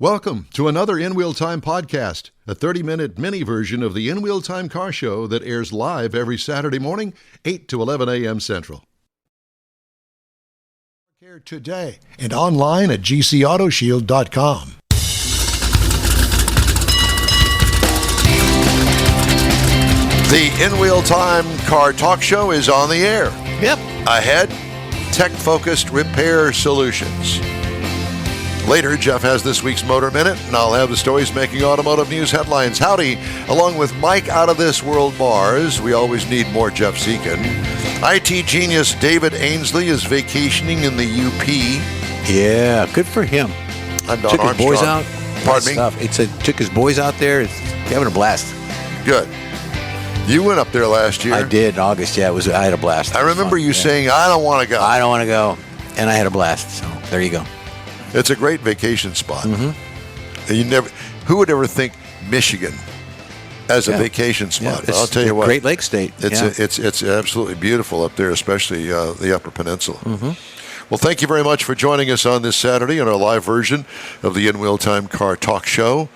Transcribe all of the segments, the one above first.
Welcome to another In Wheel Time podcast, a 30-minute mini version of the In Wheel Time car show that airs live every Saturday morning, 8 to 11 a.m. Central. Here today and online at gcautoshield.com. The In Wheel Time car talk show is on the air. Yep. Ahead, tech-focused repair solutions. Later, Jeff has this week's Motor Minute, and I'll have the stories making automotive news headlines. Howdy, along with Mike Out of This World Mars. We always need more Jeff Seekin. IT genius David Ainsley is vacationing in the UP. Yeah, good for him. I'm Don Took Armstrong. his boys out. Pardon me? Stuff. Took his boys out there. It's having a blast. Good. You went up there last year. I did in August. Yeah, I had a blast. I remember you saying, I don't want to go. I don't want to go. And I had a blast. So there you go. It's a great vacation spot. Mm-hmm. Who would ever think Michigan as a vacation spot? Yeah, I'll tell you what. Great Lake State. It's absolutely beautiful up there, especially the Upper Peninsula. Mm-hmm. Well, thank you very much for joining us on this Saturday on our live version of the In Wheel Time Car Talk Show.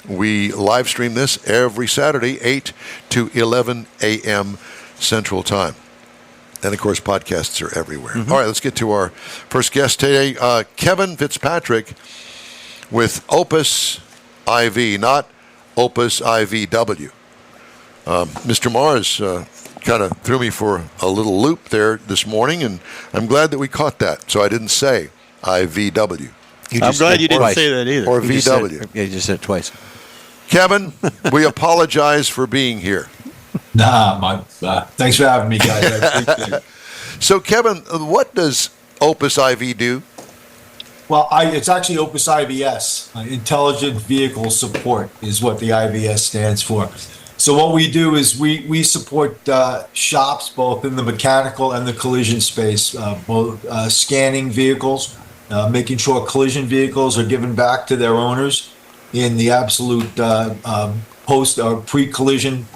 We live stream this every Saturday, 8 to 11 a.m. Central Time. And, of course, podcasts are everywhere. Mm-hmm. All right, let's get to our first guest today, Kevin Fitzpatrick with Opus IV, not Opus IVW. Mr. Mars kind of threw me for a little loop there this morning, and I'm glad that we caught that, so I didn't say IVW. I'm glad you didn't say that either. Or VW. You just said it twice. Kevin, we apologize for being here. Thanks for having me, guys. I appreciate it. So, Kevin, what does Opus IV do? Well, it's actually Opus IVS. Intelligent Vehicle Support is what the IVS stands for. So what we do is we support shops both in the mechanical and the collision space, both scanning vehicles, making sure collision vehicles are given back to their owners in the absolute post or pre-collision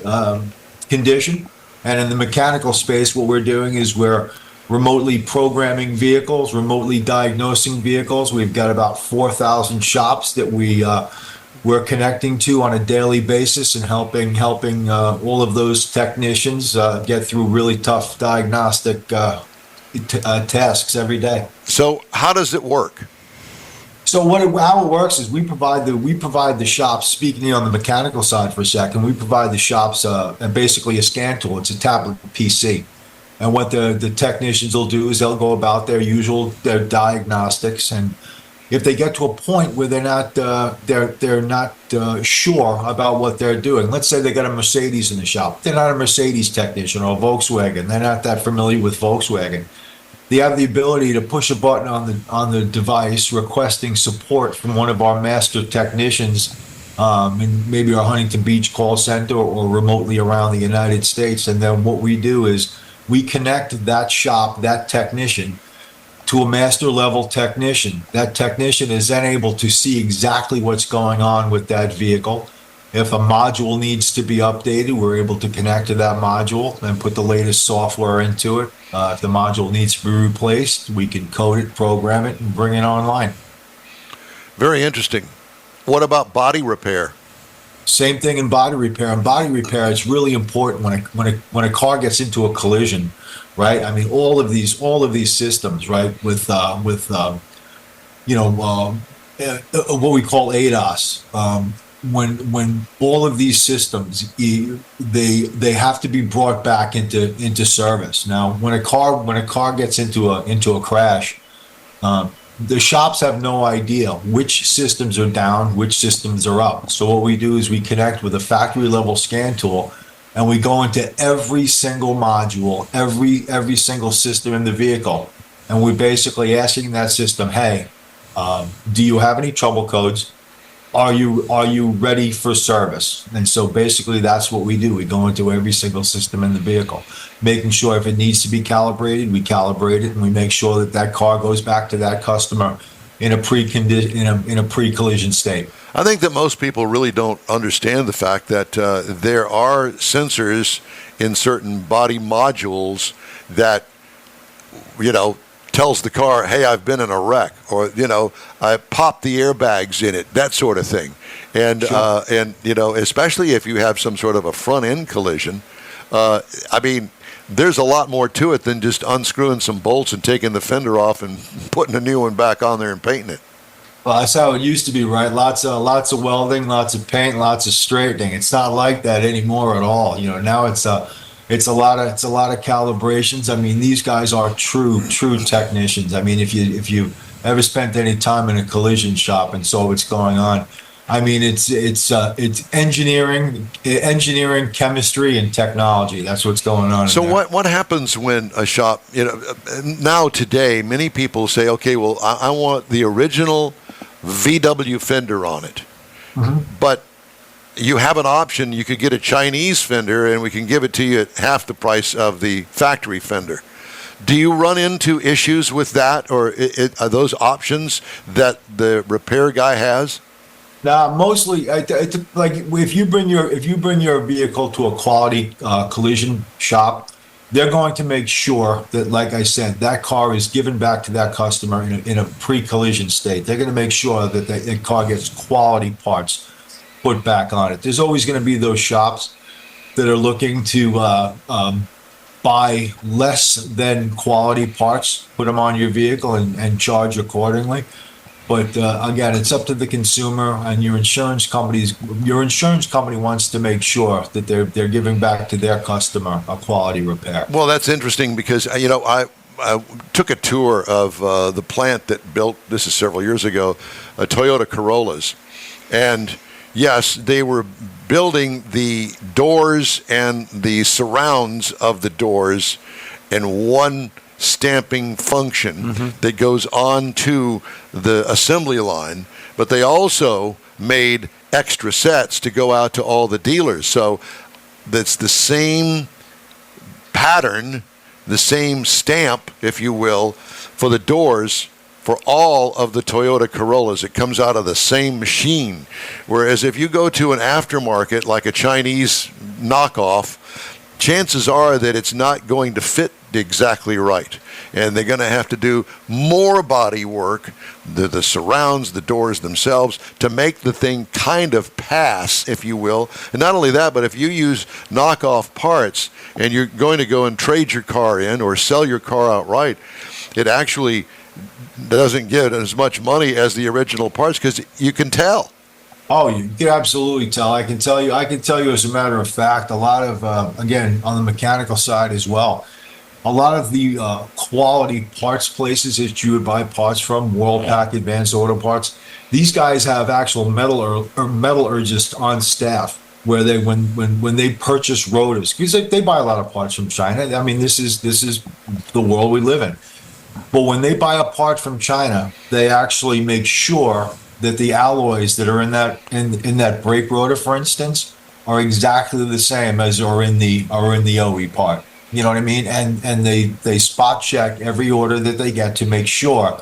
condition. And in the mechanical space, what we're doing is we're remotely programming vehicles, remotely diagnosing vehicles. We've got about 4,000 shops that we're connecting to on a daily basis and helping all of those technicians get through really tough diagnostic tasks every day. So how does it work? So how it works is we provide the shops, speaking on the mechanical side for a second, we provide the shops basically a scan tool. It's a tablet PC. And what the technicians will do is they'll go about their diagnostics, and if they get to a point where they're not sure about what they're doing, let's say they got a Mercedes in the shop, they're not a Mercedes technician, or a Volkswagen, they're not that familiar with Volkswagen. They have the ability to push a button on the device requesting support from one of our master technicians in maybe our Huntington Beach call center or remotely around the United States. And then what we do is we connect that shop, that technician, to a master level technician. That technician is then able to see exactly what's going on with that vehicle. If a module needs to be updated, we're able to connect to that module and put the latest software into it. If the module needs to be replaced, we can code it, program it, and bring it online. Very interesting. What about body repair? Same thing in body repair. In body repair, it's really important when a car gets into a collision, right? I mean, all of these systems, right? With what we call ADAS. When all of these systems, they have to be brought back into service. Now, when a car gets into a crash, the shops have no idea which systems are down, which systems are up. So what we do is we connect with a factory level scan tool, and we go into every single module, every single system in the vehicle, and we're basically asking that system, hey, do you have any trouble codes? Are you ready for service? And so basically that's what we do. We go into every single system in the vehicle, making sure if it needs to be calibrated, we calibrate it, and we make sure that car goes back to that customer in a pre-collision state. I think that most people really don't understand the fact that there are sensors in certain body modules that, tells the car, hey, I've been in a wreck, or, I popped the airbags in it, that sort of thing. And, especially if you have some sort of a front-end collision, there's a lot more to it than just unscrewing some bolts and taking the fender off and putting a new one back on there and painting it. Well, that's how it used to be, right? Lots of welding, lots of paint, lots of straightening. It's not like that anymore at all. Now it's a lot of calibrations. These guys are true technicians. If you ever spent any time in a collision shop and saw what's going on, it's engineering, chemistry, and technology. That's what's going on. So what happens when a shop, now today, many people say, okay, well, I want the original VW fender on it. Mm-hmm. But you have an option. You could get a Chinese fender, and we can give it to you at half the price of the factory fender. Do you run into issues with that, or are those options that the repair guy has? Now, mostly, like if you bring your vehicle to a quality collision shop, they're going to make sure that, like I said, that car is given back to that customer in a pre-collision state. They're going to make sure that the car gets quality parts put back on it. There's always going to be those shops that are looking to buy less than quality parts, put them on your vehicle, and charge accordingly. But again, it's up to the consumer and your insurance company. Your insurance company wants to make sure that they're giving back to their customer a quality repair. Well, that's interesting because I took a tour of the plant that built, this is several years ago, Toyota Corollas, and yes, they were building the doors and the surrounds of the doors in one stamping function that goes on to the assembly line, but they also made extra sets to go out to all the dealers. So that's the same pattern, the same stamp, if you will, for the doors for all of the Toyota Corollas. It comes out of the same machine. Whereas if you go to an aftermarket like a Chinese knockoff, chances are that it's not going to fit exactly right. And they're going to have to do more body work, the surrounds, the doors themselves, to make the thing kind of pass, if you will. And not only that, but if you use knockoff parts and you're going to go and trade your car in or sell your car outright, it actually doesn't get as much money as the original parts because you can tell. Oh, you can absolutely tell. I can tell you as a matter of fact, a lot of, again, on the mechanical side as well, a lot of the quality parts places that you would buy parts from, Worldpac, Advanced Auto Parts, these guys have actual metallurgists on staff where they, when they purchase rotors, because they buy a lot of parts from China. This is the world we live in. But when they buy a part from China, they actually make sure that the alloys that are in that brake rotor, for instance, are exactly the same as are in the OE part. You know what I mean? And they spot check every order that they get to make sure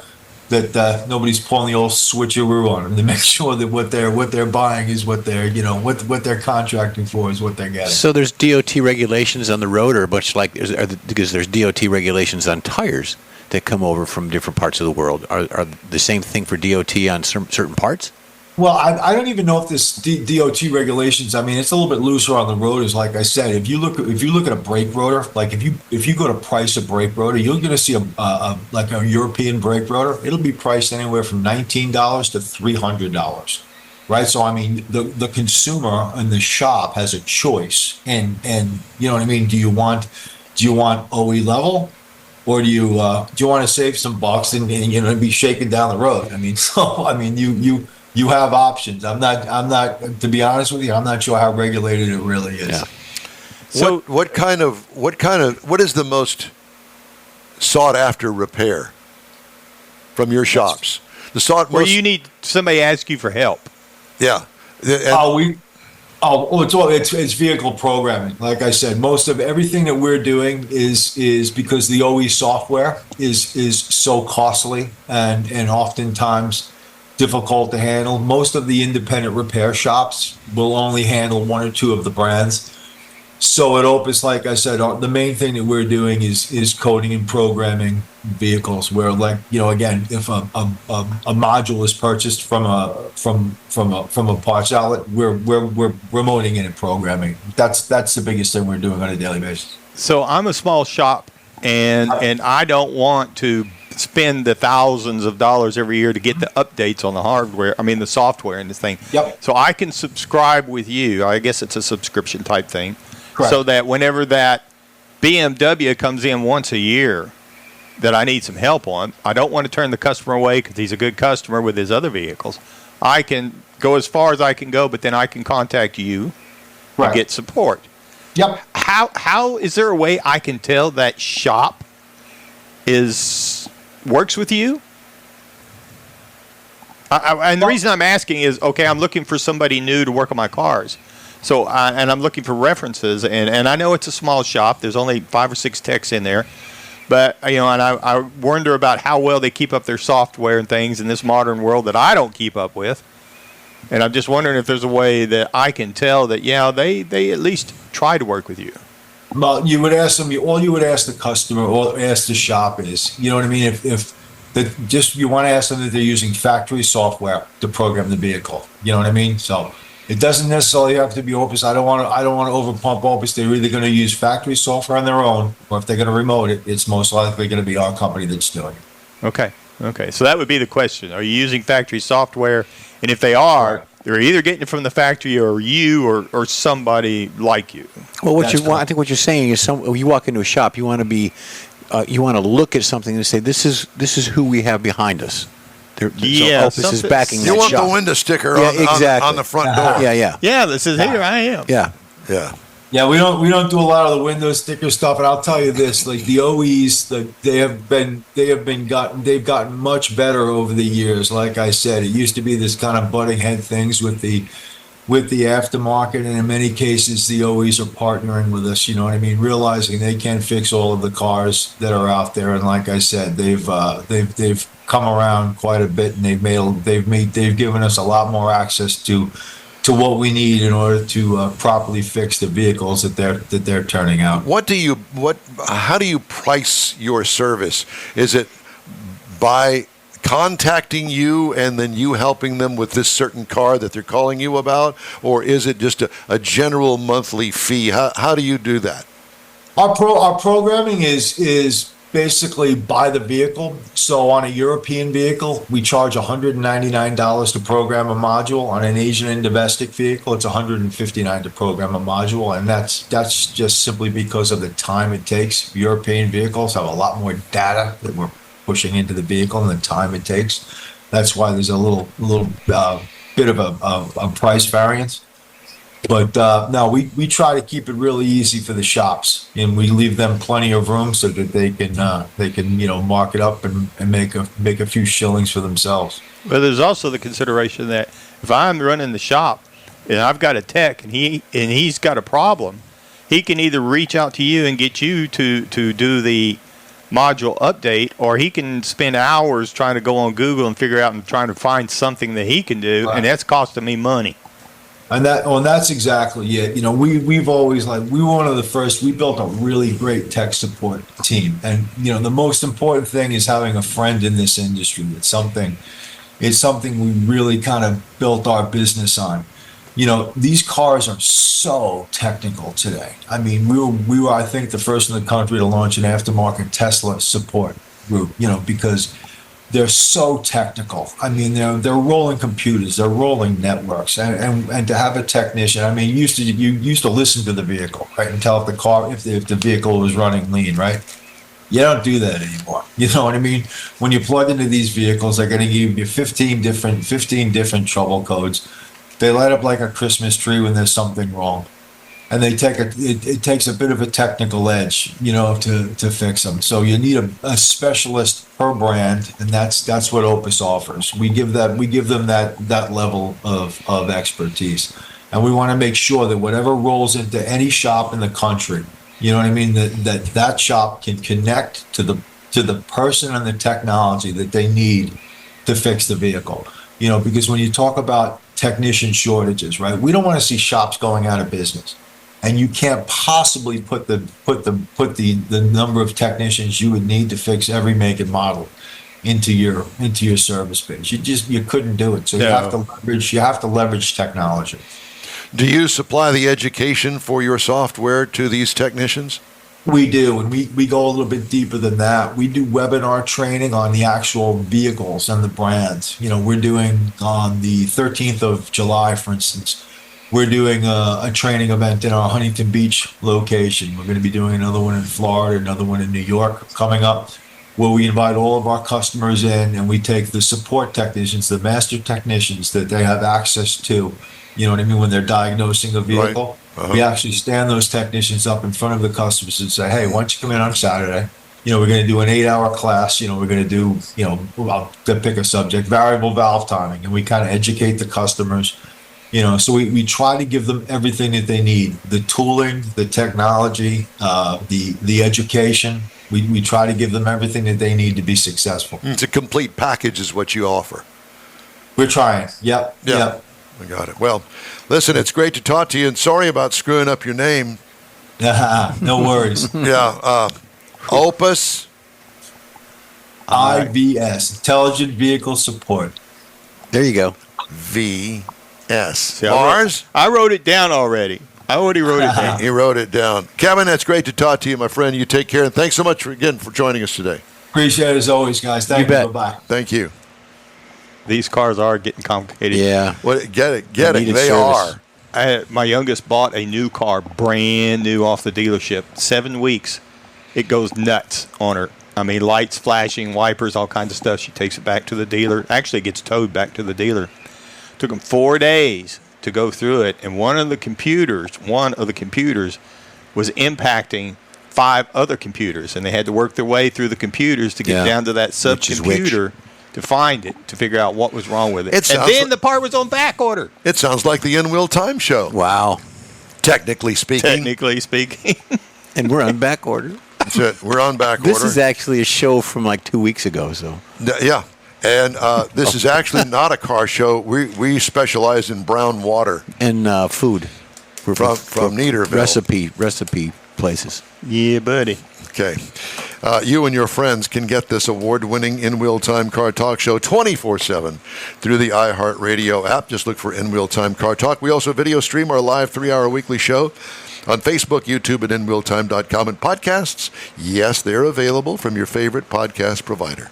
that nobody's pulling the old switcheroo on them, to make sure that what they're buying is what they're what they're contracting for is what they're getting. So there's DOT regulations on the rotor, much like because there's DOT regulations on tires that come over from different parts of the world. Are the same thing for DOT on certain parts? Well, I don't even know if this DOT regulations. It's a little bit looser on the rotors. Like I said, if you look at a brake rotor, like if you go to price a brake rotor, you're going to see a European brake rotor. It'll be priced anywhere from $19 to $300, right? So the consumer in the shop has a choice, and you know what I mean. Do you want OE level? Or do you want to save some bucks and be shaken down the road? You have options. I'm not. To be honest with you, I'm not sure how regulated it really is. Yeah. So what is the most sought after repair from your shops? Where you need somebody to ask you for help. Yeah. It's vehicle programming. Like I said, most of everything that we're doing is because the OE software is so costly and oftentimes difficult to handle. Most of the independent repair shops will only handle one or two of the brands. So at Opus, like I said, the main thing that we're doing is coding and programming vehicles. Where, like, again, if a module is purchased from a parts outlet, we're remoting it and programming. That's the biggest thing we're doing on a daily basis. So I'm a small shop, and I don't want to spend the thousands of dollars every year to get the updates on the hardware. I mean, the software and this thing. Yep. So I can subscribe with you. I guess it's a subscription type thing. Correct. So that whenever that BMW comes in once a year that I need some help on, I don't want to turn the customer away because he's a good customer with his other vehicles. I can go as far as I can go, but then I can contact you Right. and get support. Yep. How is there a way I can tell that shop works with you? And the reason I'm asking is, okay, I'm looking for somebody new to work on my cars. So, and I'm looking for references, and I know it's a small shop. There's only 5 or 6 techs in there. But, and I wonder about how well they keep up their software and things in this modern world that I don't keep up with. And I'm just wondering if there's a way that I can tell that, they at least try to work with you. Well, you would ask them. All you would ask the customer or ask the shop is, you know what I mean. You want to ask them that they're using factory software to program the vehicle. You know what I mean. So it doesn't necessarily have to be Opus. I don't want to overpump Opus. They're either going to use factory software on their own, or if they're going to remote it, it's most likely going to be our company that's doing it. Okay. So that would be the question. Are you using factory software? And if they are, they're either getting it from the factory or you or somebody like you. Well, I think what you're saying is, you walk into a shop, you want to be, you want to look at something and say, this is who we have behind us. So Opus is backing that shop. You want the window sticker on the front door. Yeah, this is here I am. Yeah, we don't do a lot of the window sticker stuff, and I'll tell you this: like the OEs, they've gotten much better over the years. Like I said, it used to be this kind of butting head things with the aftermarket, and in many cases, the OEs are partnering with us. You know what I mean? Realizing they can't fix all of the cars that are out there, and like I said, they've come around quite a bit, and they've given us a lot more access to what we need in order to properly fix the vehicles that they're turning out. How do you price your service? Is it by contacting you and then you helping them with this certain car that they're calling you about, or is it just a general monthly fee? How do you do that? Our programming is basically by the vehicle. So on a European vehicle, we charge $199 to program a module. On an Asian and domestic vehicle, it's $159 to program a module, and that's just simply because of the time it takes. European vehicles have a lot more data that we're pushing into the vehicle and the time it takes. That's why there's a little bit of a price variance. But no, we try to keep it really easy for the shops, and we leave them plenty of room so that they can mark it up and make a few shillings for themselves. But there's also the consideration that if I'm running the shop and I've got a tech and he's got a problem, he can either reach out to you and get you to do the module update, or he can spend hours trying to go on Google and figure out and trying to find something that he can do, right. And that's costing me money. And that's exactly it. We've always we were one of the first. We built a really great tech support team, and the most important thing is having a friend in this industry. It's something we really kind of built our business on. These cars are so technical today. I mean, we were I think the first in the country to launch an aftermarket Tesla support group. Because they're so technical. I mean, they're rolling computers, they're rolling networks, and to have a technician. I mean, you used to listen to the vehicle, right, and tell if the vehicle was running lean, right? You don't do that anymore. You know what I mean? When you plug into these vehicles, they're going to give you 15 different trouble codes. They light up like a Christmas tree when there's something wrong. And it takes a bit of a technical edge, to fix them. So you need a specialist per brand, and that's what Opus offers. We give them that level of expertise, and we want to make sure that whatever rolls into any shop in the country, you know what I mean, that shop can connect to the person and the technology that they need to fix the vehicle. Because when you talk about technician shortages, right, we don't want to see shops going out of business. and you can't possibly put the number of technicians you would need to fix every make and model into your service base. You couldn't do it. So No. you have to leverage technology. Do you supply the education for your software to these technicians? We do, and we go a little bit deeper than that. We do webinar training on the actual vehicles and the brands. We're doing on the 13th of July, for instance, we're doing a training event in our Huntington Beach location. We're going to be doing another one in Florida, another one in New York coming up, where we invite all of our customers in, and we take the support technicians, the master technicians that they have access to, you know what I mean, when they're diagnosing a vehicle. Right. We actually stand those technicians up in front of the customers and say, hey, why don't you come in on Saturday? We're going to do an 8-hour class. We're going to do, I'll pick a subject, variable valve timing, and we kind of educate the customers. So we try to give them everything that they need, the tooling, the technology, the education. We try to give them everything that they need to be successful. It's a complete package is what you offer. We're trying. Yep. Yeah. Yep. I got it. Well, listen, it's great to talk to you, and sorry about screwing up your name. No worries. Yeah. Opus IVS, Intelligent Vehicle Support. There you go. VS. See, Mars? I wrote it down already. I already wrote it down. He wrote it down. Kevin, it's great to talk to you, my friend. You take care, and thanks so much again for joining us today. Appreciate it as always, guys. Thank you. bet. Bye-bye. Thank you. These cars are getting complicated. Yeah. Get it. Needed They service. are. My youngest bought a new car, brand new off the dealership. 7 weeks. It goes nuts on her. I mean, lights flashing, wipers, all kinds of stuff. She takes it back to the dealer. Actually, it gets towed back to the dealer. Took them 4 days to go through it, and one of the computers was impacting 5 other computers, and they had to work their way through the computers to get down to that Which is which. subcomputer to find it, to figure out what was wrong with it. It And sounds then like- the part was on back order, It sounds like the In-Wheel Time Show, Wow. technically speaking. technically speaking. And we're on back order. That's it. We're on back This order. is actually a show from like 2 weeks ago. So Yeah. And this is actually not a car show. We specialize in brown water and food. We're from Niederville. Recipe places. Yeah, buddy. Okay. You and your friends can get this award-winning In-Wheel Time Car Talk show 24/7 through the iHeartRadio app. Just look for In-Wheel Time Car Talk. We also video stream our live 3-hour weekly show on Facebook, YouTube, and InWheelTime.com. And podcasts, yes, they're available from your favorite podcast provider.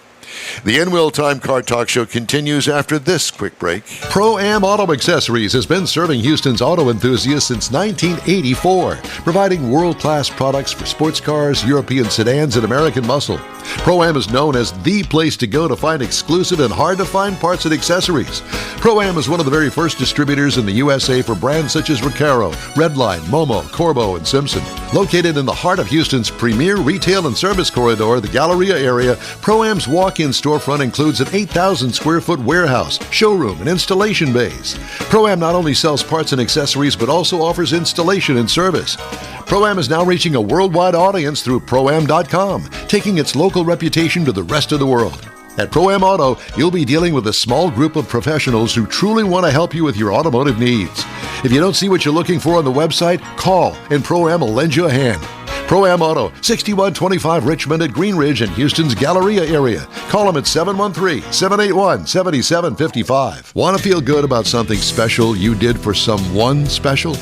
The In-Wheel Time Car Talk Show continues after this quick break. Pro-Am Auto Accessories has been serving Houston's auto enthusiasts since 1984, providing world-class products for sports cars, European sedans, and American muscle. Pro-Am is known as the place to go to find exclusive and hard-to-find parts and accessories. Pro-Am is one of the very first distributors in the USA for brands such as Recaro, Redline, Momo, Corbo, and Simpson. Located in the heart of Houston's premier retail and service corridor, the Galleria area, Pro-Am's walk-in storefront includes an 8,000-square-foot warehouse, showroom, and installation bays. Pro-Am not only sells parts and accessories, but also offers installation and service. Pro-Am is now reaching a worldwide audience through Pro-Am.com, taking its local reputation to the rest of the world. At Pro-Am Auto, you'll be dealing with a small group of professionals who truly want to help you with your automotive needs. If you don't see what you're looking for on the website, call and Pro-Am will lend you a hand. Pro-Am Auto, 6125 Richmond at Green Ridge in Houston's Galleria area. Call them at 713-781-7755. Want to feel good about something special you did for someone special?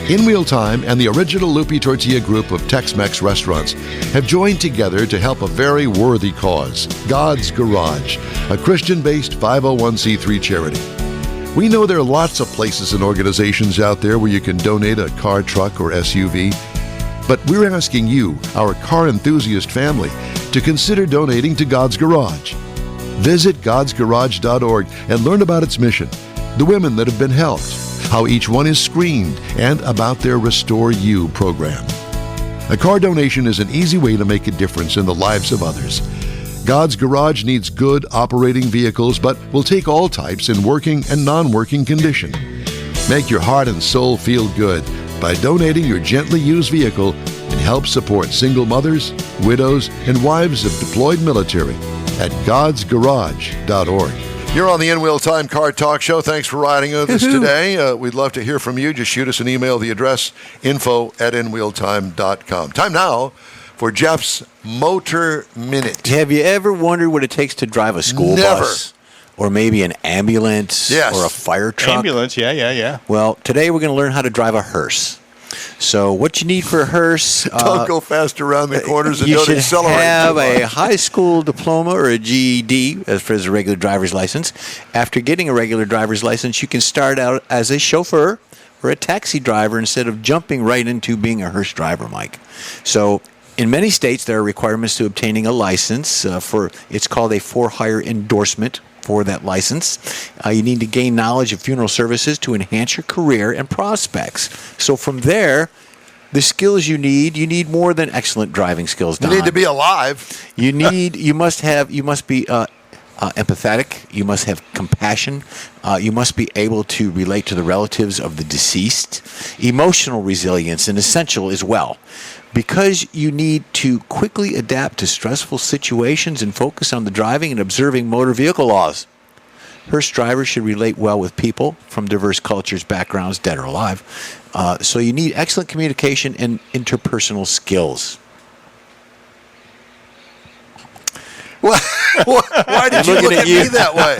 In-Wheel Time and the original Lupi Tortilla group of Tex-Mex restaurants have joined together to help a very worthy cause, God's Garage, a Christian-based 501c3 charity. We know there are lots of places and organizations out there where you can donate a car, truck, or SUV, but we're asking you, our car enthusiast family, to consider donating to God's Garage. Visit godsgarage.org and learn about its mission, the women that have been helped, how each one is screened, and about their Restore You program. A car donation is an easy way to make a difference in the lives of others. God's Garage needs good operating vehicles, but will take all types in working and non-working condition. Make your heart and soul feel good by donating your gently used vehicle and help support single mothers, widows, and wives of deployed military at godsgarage.org. You're on the In-Wheel Time Car Talk Show. Thanks for riding with us today. We'd love to hear from you. Just shoot us an email. The address, info@inwheeltime.com. Time now for Jeff's Motor Minute. Have you ever wondered what it takes to drive a school bus? Or maybe an ambulance or a fire truck? Ambulance, yeah. Well, today we're going to learn how to drive a hearse. So what you need for a hearse... don't go fast around the corners and don't accelerate. You should have a high school diploma or a GED as for a regular driver's license. After getting a regular driver's license, you can start out as a chauffeur or a taxi driver instead of jumping right into being a hearse driver, Mike. So in many states, there are requirements to obtaining a license it's called a for-hire endorsement for that license. You need to gain knowledge of funeral services to enhance your career and prospects. So from there, the skills you need more than excellent driving skills, Don. You need to be alive. You must be empathetic. You must have compassion. You must be able to relate to the relatives of the deceased. Emotional resilience is essential as well, because you need to quickly adapt to stressful situations and focus on the driving and observing motor vehicle laws. Hearse drivers should relate well with people from diverse cultures, backgrounds, dead or alive. So you need excellent communication and interpersonal skills. Why did you look at me that way?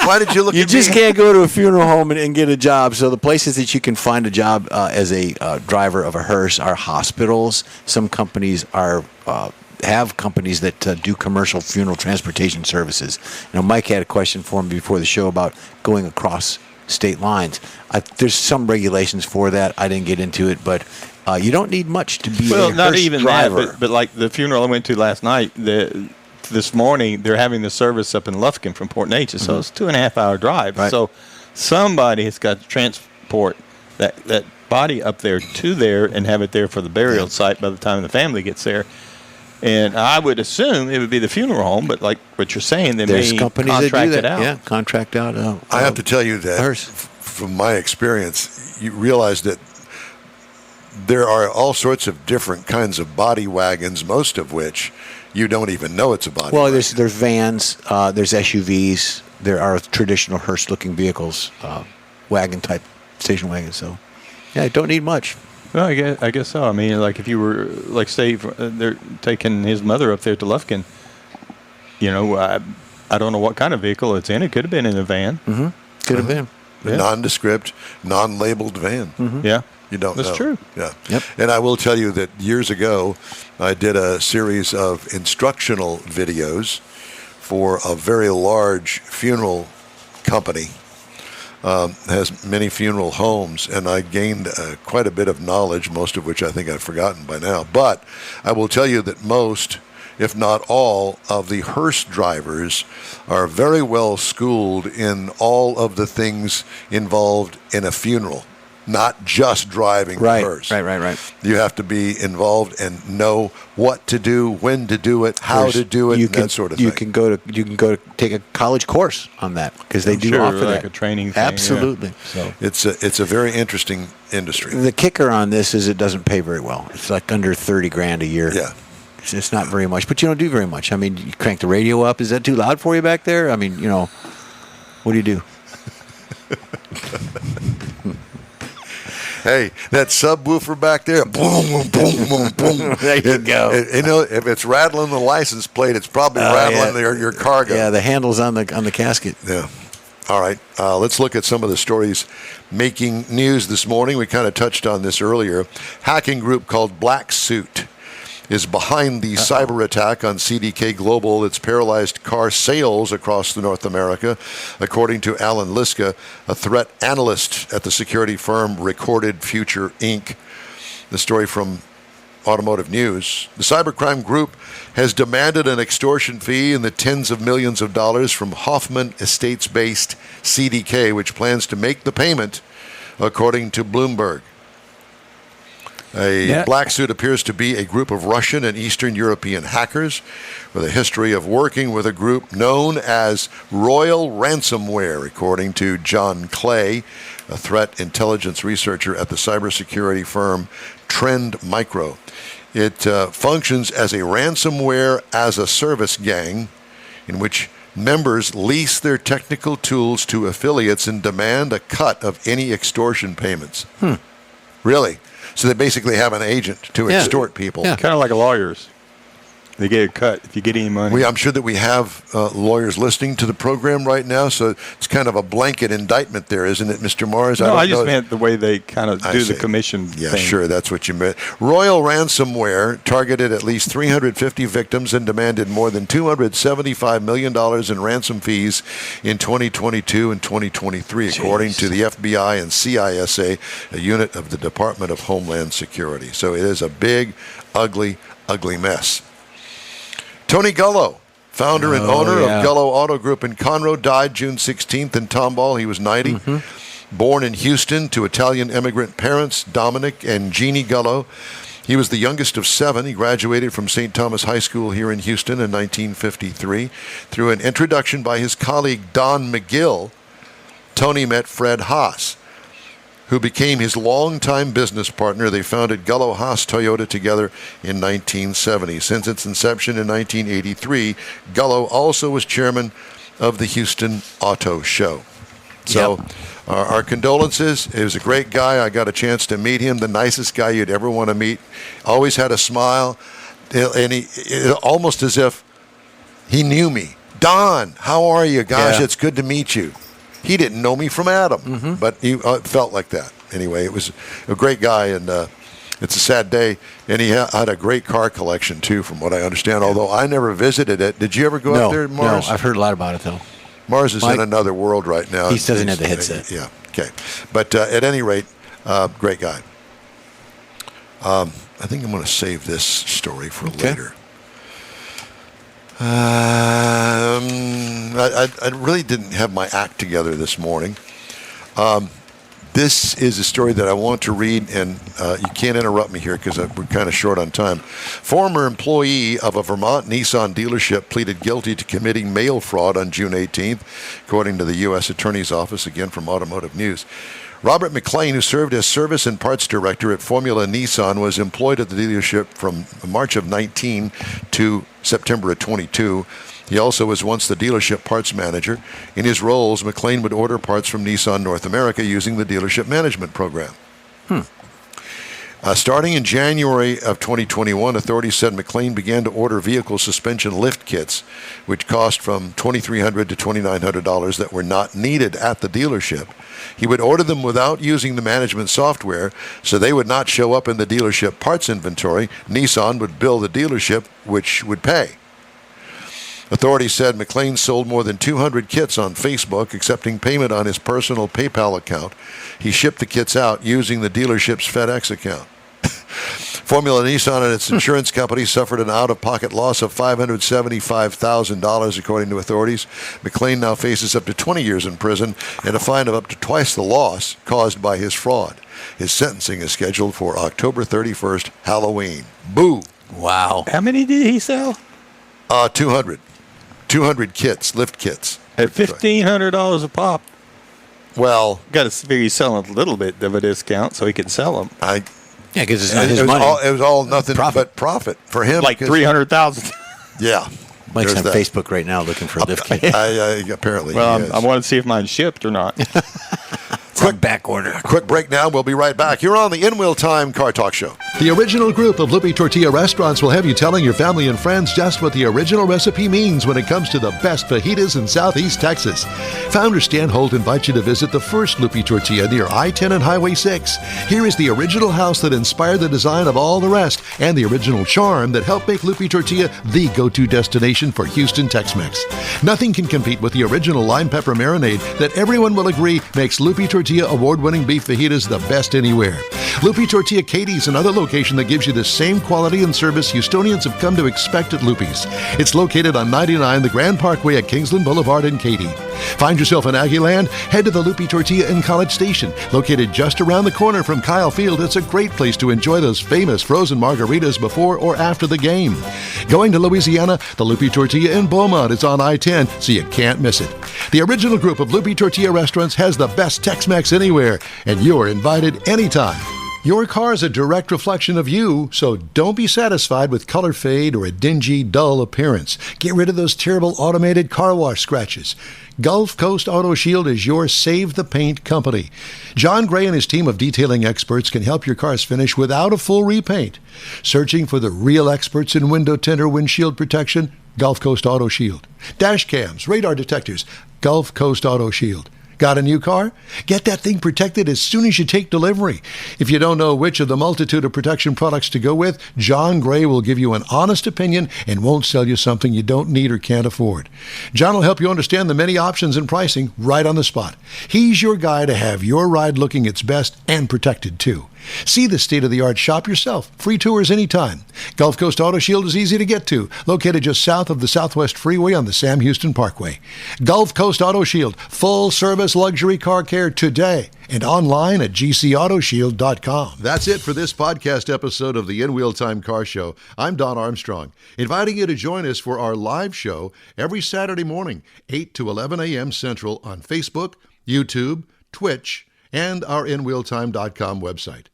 Why did you look at me? You just can't go to a funeral home and get a job. So the places that you can find a job as a driver of a hearse are hospitals. Some companies have companies that do commercial funeral transportation services. Mike had a question for me before the show about going across state lines. There's some regulations for that. I didn't get into it, but you don't need much to be a hearse not even driver. that, but like the funeral I went to last night, this morning they're having the service up in Lufkin from Port Neches, so it's a 2.5 hour drive. Right. So somebody has got to transport that body up there to there and have it there for the burial site by the time the family gets there. And I would assume it would be the funeral home, but like what you're saying, There's may companies contract that do it that. out. Yeah, contract out. I have to tell you that hearse. from my experience, you realize that there are all sorts of different kinds of body wagons, most of which you don't even know it's a body wagon. There's vans, there's SUVs, there are traditional hearse-looking vehicles, wagon-type station wagons. So, yeah, don't need much. Well, I guess so. I mean, like if you were, like, say, they're taking his mother up there to Lufkin, I don't know what kind of vehicle it's in. It could have been in a van. Mm-hmm. Could have been. A nondescript, non-labeled van. Mm-hmm. Yeah. You don't know. That's true. Yeah. Yep. And I will tell you that years ago, I did a series of instructional videos for a very large funeral company. Has many funeral homes, and I gained quite a bit of knowledge, most of which I think I've forgotten by now. But I will tell you that most, if not all, of the hearse drivers are very well schooled in all of the things involved in a funeral, not just driving the hearse. Right. You have to be involved and know what to do, when to do it, how to do it, and that sort of thing. You can go to take a college course on that because they do offer like that. a training thing. Absolutely. Yeah. So it's a very interesting industry. The kicker on this is it doesn't pay very well. It's like under $30,000 a year. Yeah. It's not very much, but you don't do very much. I mean, you crank the radio up. Is that too loud for you back there? I mean, what do you do? Hey, that subwoofer back there, boom, boom, boom, boom. There you go. If it's rattling the license plate, it's probably rattling your cargo. Yeah, the handle's on the casket. Yeah. All right. Let's look at some of the stories making news this morning. We kind of touched on this earlier. Hacking group called Black Suit is behind the cyber attack on CDK Global that's paralyzed car sales across North America, according to Alan Liska, a threat analyst at the security firm Recorded Future Inc. The story from Automotive News. The cybercrime group has demanded an extortion fee in the tens of millions of dollars from Hoffman Estates-based CDK, which plans to make the payment, according to Bloomberg. Black Suit appears to be a group of Russian and Eastern European hackers with a history of working with a group known as Royal Ransomware, according to John Clay, a threat intelligence researcher at the cybersecurity firm Trend Micro. It functions as a ransomware as a service gang in which members lease their technical tools to affiliates and demand a cut of any extortion payments. Really? So they basically have an agent to extort people. Yeah. Kind of like lawyers. They get a cut if you get any money. I'm sure that we have lawyers listening to the program right now, so it's kind of a blanket indictment there, isn't it, Mr. Mars? No, I just know. meant the way they kind of do the commission Yeah, thing. sure, that's what you meant. Royal Ransomware targeted at least 350 victims and demanded more than $275 million in ransom fees in 2022 and 2023, according to the FBI and CISA, a unit of the Department of Homeland Security. So it is a big, ugly, ugly mess. Tony Gullo, founder and owner of Gullo Auto Group in Conroe, died June 16th in Tomball. He was 90. Born in Houston to Italian immigrant parents, Dominic and Jeannie Gullo. He was the youngest of 7. He graduated from St. Thomas High School here in Houston in 1953. Through an introduction by his colleague Don McGill, Tony met Fred Haas, who became his longtime business partner. They founded Gullo Haas Toyota together in 1970. Since its inception in 1983, Gullo also was chairman of the Houston Auto Show. So our condolences. He was a great guy. I got a chance to meet him, the nicest guy you'd ever want to meet. Always had a smile, and he almost as if he knew me. Don, how are you? Gosh, it's good to meet you. He didn't know me from Adam, but he felt like that. Anyway, it was a great guy, and it's a sad day. And he had a great car collection, too, from what I understand, although I never visited it. Did you ever go up there, Mars? No, I've heard a lot about it, though. Mars is in another world right now. He doesn't have the headset. Yeah, okay. But at any rate, great guy. I think I'm going to save this story for later. I really didn't have my act together this morning. This is a story that I want to read, and you can't interrupt me here because we're kind of short on time. Former employee of a Vermont Nissan dealership pleaded guilty to committing mail fraud on June 18th, according to the U.S. Attorney's Office, again from Automotive News. Robert McLean, who served as service and parts director at Formula Nissan, was employed at the dealership from March of 19 to September of 22. He also was once the dealership parts manager. In his roles, McLean would order parts from Nissan North America using the dealership management program. Starting in January of 2021, authorities said McLean began to order vehicle suspension lift kits, which cost from $2,300 to $2,900 that were not needed at the dealership. He would order them without using the management software, so they would not show up in the dealership parts inventory. Nissan would bill the dealership, which would pay. Authorities said McLean sold more than 200 kits on Facebook, accepting payment on his personal PayPal account. He shipped the kits out using the dealership's FedEx account. Formula Nissan and its insurance company suffered an out-of-pocket loss of $575,000, according to authorities. McLean now faces up to 20 years in prison and a fine of up to twice the loss caused by his fraud. His sentencing is scheduled for October 31st, Halloween. Boo! Wow. How many did he sell? 200. 200 kits, lift kits. At $1,500 a pop. Well, Got to figure he's selling a little bit of a discount so he can sell them. Yeah, because it's not his it was money. It was all nothing but profit for him. Like 300,000. Yeah. Mike's there's on that. Facebook right now looking for a lift kit. Apparently. Well, he is. I want to see if mine's shipped or not. Quick back order. Quick break now. We'll be right back. You're on the In Wheel Time Car Talk Show. The original group of Lupe Tortilla restaurants will have you telling your family and friends just what the original recipe means when it comes to the best fajitas in Southeast Texas. Founder Stan Holt invites you to visit the first Lupe Tortilla near I-10 and Highway 6. Here is the original house that inspired the design of all the rest and the original charm that helped make Lupe Tortilla the go-to destination for Houston Tex-Mex. Nothing can compete with the original lime pepper marinade that everyone will agree makes Lupe Tortilla award-winning beef fajitas the best anywhere. Lupe Tortilla Katie's another location that gives you the same quality and service Houstonians have come to expect at Lupe's. It's located on 99 the Grand Parkway at Kingsland Boulevard in Katy. Find yourself in Aggieland? Head to the Lupe Tortilla in College Station. Located just around the corner from Kyle Field, it's a great place to enjoy those famous frozen margaritas before or after the game. Going to Louisiana? The Lupe Tortilla in Beaumont is on I-10, so you can't miss it. The original group of Lupe Tortilla restaurants has the best Tex-Mex anywhere, and you're invited anytime. Your car is a direct reflection of you, so don't be satisfied with color fade or a dingy, dull appearance. Get rid of those terrible automated car wash scratches. Gulf Coast Auto Shield is your Save the Paint company. John Gray and his team of detailing experts can help your cars finish without a full repaint. Searching for the real experts in window tint or windshield protection? Gulf Coast Auto Shield. Dash cams, radar detectors, Gulf Coast Auto Shield. Got a new car? Get that thing protected as soon as you take delivery. If you don't know which of the multitude of protection products to go with, John Gray will give you an honest opinion and won't sell you something you don't need or can't afford. John will help you understand the many options and pricing right on the spot. He's your guy to have your ride looking its best and protected too. See the state-of-the-art shop yourself. Free tours anytime. Gulf Coast Auto Shield is easy to get to, located just south of the Southwest Freeway on the Sam Houston Parkway. Gulf Coast Auto Shield, full-service luxury car care today, and online at gcautoshield.com. That's it for this podcast episode of the In Wheel Time Car Show. I'm Don Armstrong, inviting you to join us for our live show every Saturday morning, 8 to 11 a.m. Central on Facebook, YouTube, Twitch, and our InWheelTime.com website.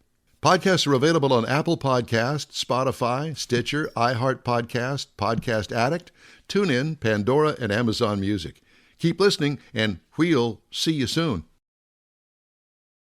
Podcasts are available on Apple Podcasts, Spotify, Stitcher, iHeart Podcast, Podcast Addict, TuneIn, Pandora, and Amazon Music. Keep listening, and we'll see you soon.